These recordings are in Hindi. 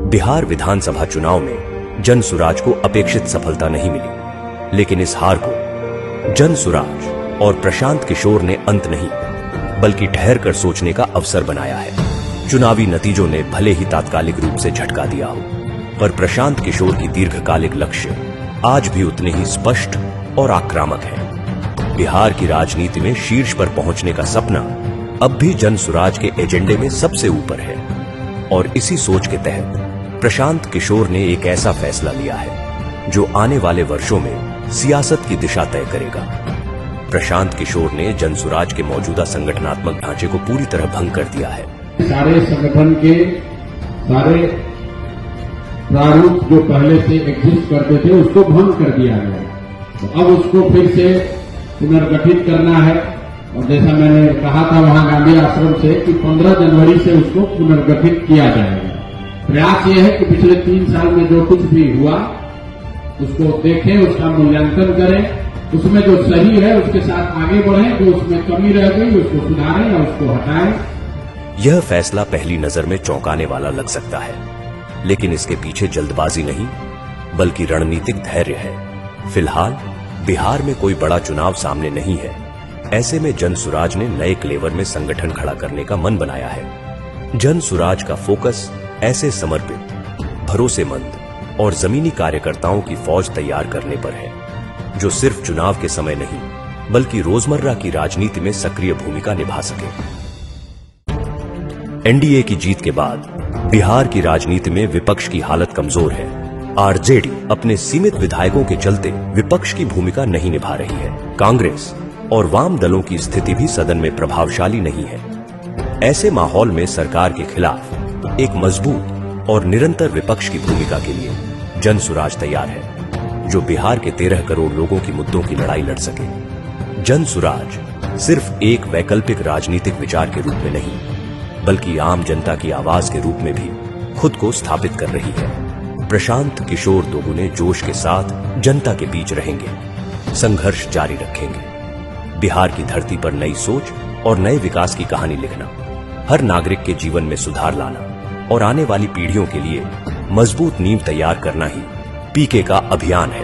बिहार विधानसभा चुनाव में जनसुराज को अपेक्षित सफलता नहीं मिली, लेकिन इस हार को जनसुराज और प्रशांत किशोर ने अंत नहीं बल्कि ठहर कर सोचने का अवसर बनाया है। चुनावी नतीजों ने भले ही तात्कालिक रूप से झटका दिया हो, पर प्रशांत किशोर की दीर्घकालिक लक्ष्य आज भी उतने ही स्पष्ट और आक्रामक है। बिहार की राजनीति में शीर्ष पर पहुंचने का सपना अब भी जनसुराज के एजेंडे में सबसे ऊपर है और इसी सोच के तहत प्रशांत किशोर ने एक ऐसा फैसला लिया है जो आने वाले वर्षों में सियासत की दिशा तय करेगा। प्रशांत किशोर ने जनसुराज के मौजूदा संगठनात्मक ढांचे को पूरी तरह भंग कर दिया है। सारे संगठन के सारे प्रारूप जो पहले से एग्जिस्ट करते थे उसको भंग कर दिया गया, तो अब उसको फिर से पुनर्गठित करना है। और जैसा मैंने कहा था वहां गांधी आश्रम से कि 15 जनवरी से उसको पुनर्गठित किया जाएगा। प्रयास यह है कि पिछले 3 साल में जो कुछ भी हुआ उसको देखें, उसका मूल्यांकन करें, उसमें जो सही है उसके साथ आगे बढ़ें, जो उसमें कमी रह गई उसको सुधारें या उसको हटाएं। यह फैसला पहली नजर में चौंकाने वाला लग सकता है, लेकिन इसके पीछे जल्दबाजी नहीं बल्कि रणनीतिक धैर्य है। फिलहाल बिहार में कोई बड़ा चुनाव सामने नहीं है। ऐसे में जनसुराज ने नए क्लेवर में संगठन खड़ा करने का मन बनाया है। जनसुराज का फोकस ऐसे समर्पित, भरोसेमंद और जमीनी कार्यकर्ताओं की फौज तैयार करने पर है जो सिर्फ चुनाव के समय नहीं बल्कि रोजमर्रा की राजनीति में सक्रिय भूमिका निभा सके। एनडीए की जीत के बाद बिहार की राजनीति में विपक्ष की हालत कमजोर है। आरजेडी अपने सीमित विधायकों के चलते विपक्ष की भूमिका नहीं निभा रही है। कांग्रेस और वाम दलों की स्थिति भी सदन में प्रभावशाली नहीं है। ऐसे माहौल में सरकार के खिलाफ एक मजबूत और निरंतर विपक्ष की भूमिका के लिए जनसुराज तैयार है, जो बिहार के 13 करोड़ लोगों की मुद्दों की लड़ाई लड़ सके। जनसुराज सिर्फ एक वैकल्पिक राजनीतिक विचार के रूप में नहीं बल्कि आम जनता की आवाज के रूप में भी खुद को स्थापित कर रही है। प्रशांत किशोर दोगुने जोश के साथ जनता के बीच रहेंगे, संघर्ष जारी रखेंगे, बिहार की धरती पर नई सोच और नए विकास की कहानी लिखना, हर नागरिक के जीवन में सुधार लाना और आने वाली पीढ़ियों के लिए मजबूत नींव तैयार करना ही पीके का अभियान है।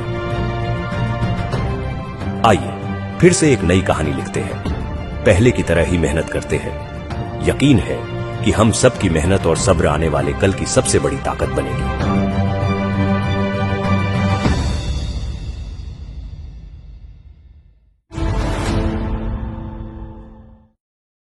आइए फिर से एक नई कहानी लिखते हैं, पहले की तरह ही मेहनत करते हैं। यकीन है कि हम सब की मेहनत और सब्र आने वाले कल की सबसे बड़ी ताकत बनेगी।